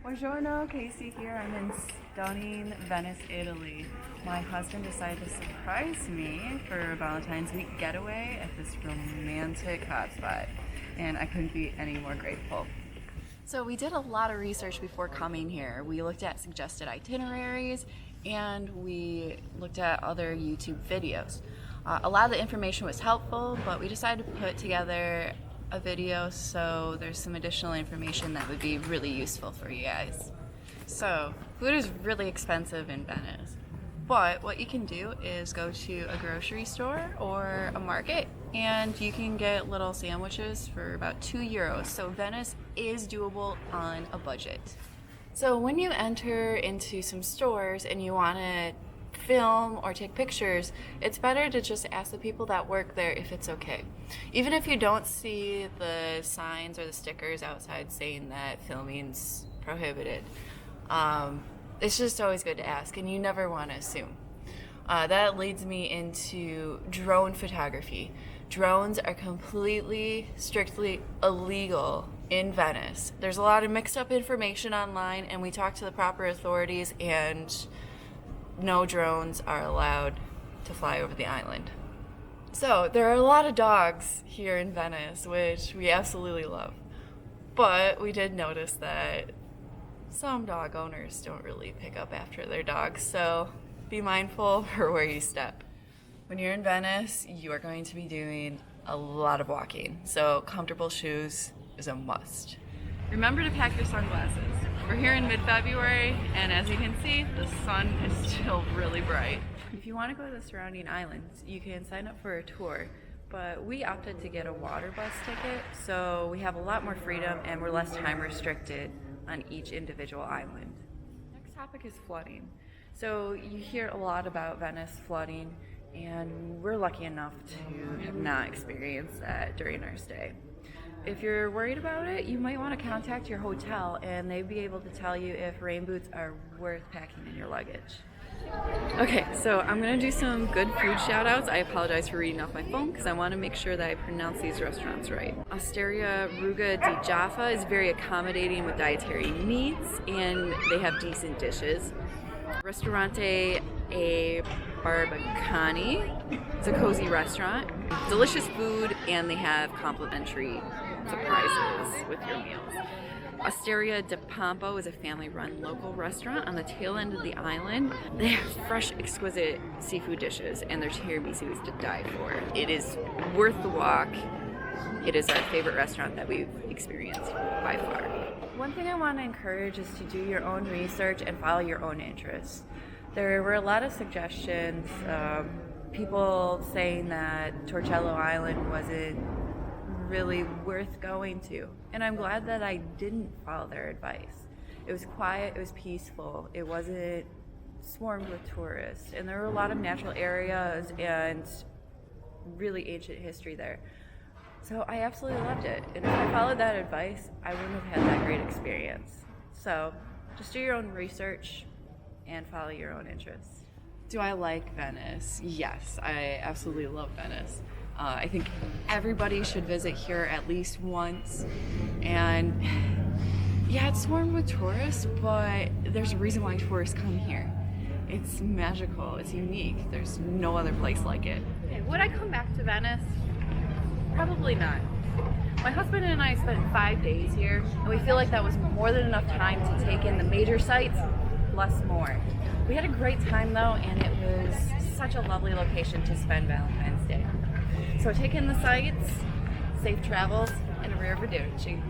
Buongiorno, Casey here. I'm in stunning Venice, Italy. My husband decided to surprise me for a Valentine's week getaway at this romantic hotspot, and I couldn't be any more grateful. So we did a lot of research before coming here. We looked at suggested itineraries and we looked at other YouTube videos. A lot of the information was helpful, but we decided to put together a video so there's some additional information that would be really useful for you guys. So food is really expensive in Venice, but what you can do is go to a grocery store or a market and you can get little sandwiches for about €2. So Venice is doable on a budget. So when you enter into some stores and you want to film or take pictures, it's better to just ask the people that work there if it's okay. Even if you don't see the signs or the stickers outside saying that filming's prohibited, it's just always good to ask, and you never want to assume. That leads me into drone photography. Drones are completely, strictly illegal in Venice. There's a lot of mixed up information online, and we talked to the proper authorities, and no drones are allowed to fly over the island. So there are a lot of dogs here in Venice, which we absolutely love. But we did notice that some dog owners don't really pick up after their dogs, so be mindful for where you step. When you're in Venice, you are going to be doing a lot of walking, so comfortable shoes is a must. Remember to pack your sunglasses. We're here in mid-February, and as you can see, the sun is still really bright. If you want to go to the surrounding islands, you can sign up for a tour, but we opted to get a water bus ticket, so we have a lot more freedom and we're less time restricted on each individual island. Next topic is flooding. So you hear a lot about Venice flooding, and we're lucky enough to have not experienced that during our stay. If you're worried about it, you might want to contact your hotel and they'd be able to tell you if rain boots are worth packing in your luggage. Okay, so I'm going to do some good food shout outs. I apologize for reading off my phone because I want to make sure that I pronounce these restaurants right. Osteria Ruga di Jaffa is very accommodating with dietary needs, and they have decent dishes. Ristorante A Barbacani. It's a cozy restaurant. Delicious food, and they have complimentary surprises with your meals. Osteria de Pompo is a family-run local restaurant on the tail end of the island. They have fresh, exquisite seafood dishes, and their tiramisu is to die for. It is worth the walk. It is our favorite restaurant that we've experienced by far. One thing I want to encourage is to do your own research and follow your own interests. There were a lot of suggestions, people saying that Torcello Island wasn't really worth going to, and I'm glad that I didn't follow their advice. It was quiet, it was peaceful, it wasn't swarmed with tourists, and there were a lot of natural areas and really ancient history there. So I absolutely loved it, and if I followed that advice, I wouldn't have had that great experience. So just do your own research and follow your own interests. Do I like Venice? Yes, I absolutely love Venice. I think everybody should visit here at least once. And yeah, it's swarmed with tourists, but there's a reason why tourists come here. It's magical, it's unique. There's no other place like it. Okay, would I come back to Venice? Probably not. My husband and I spent 5 days here, and we feel like that was more than enough time to take in the major sites, plus more. We had a great time though, and it was such a lovely location to spend Valentine's Day. So take in the sights, safe travels, and arrivederci.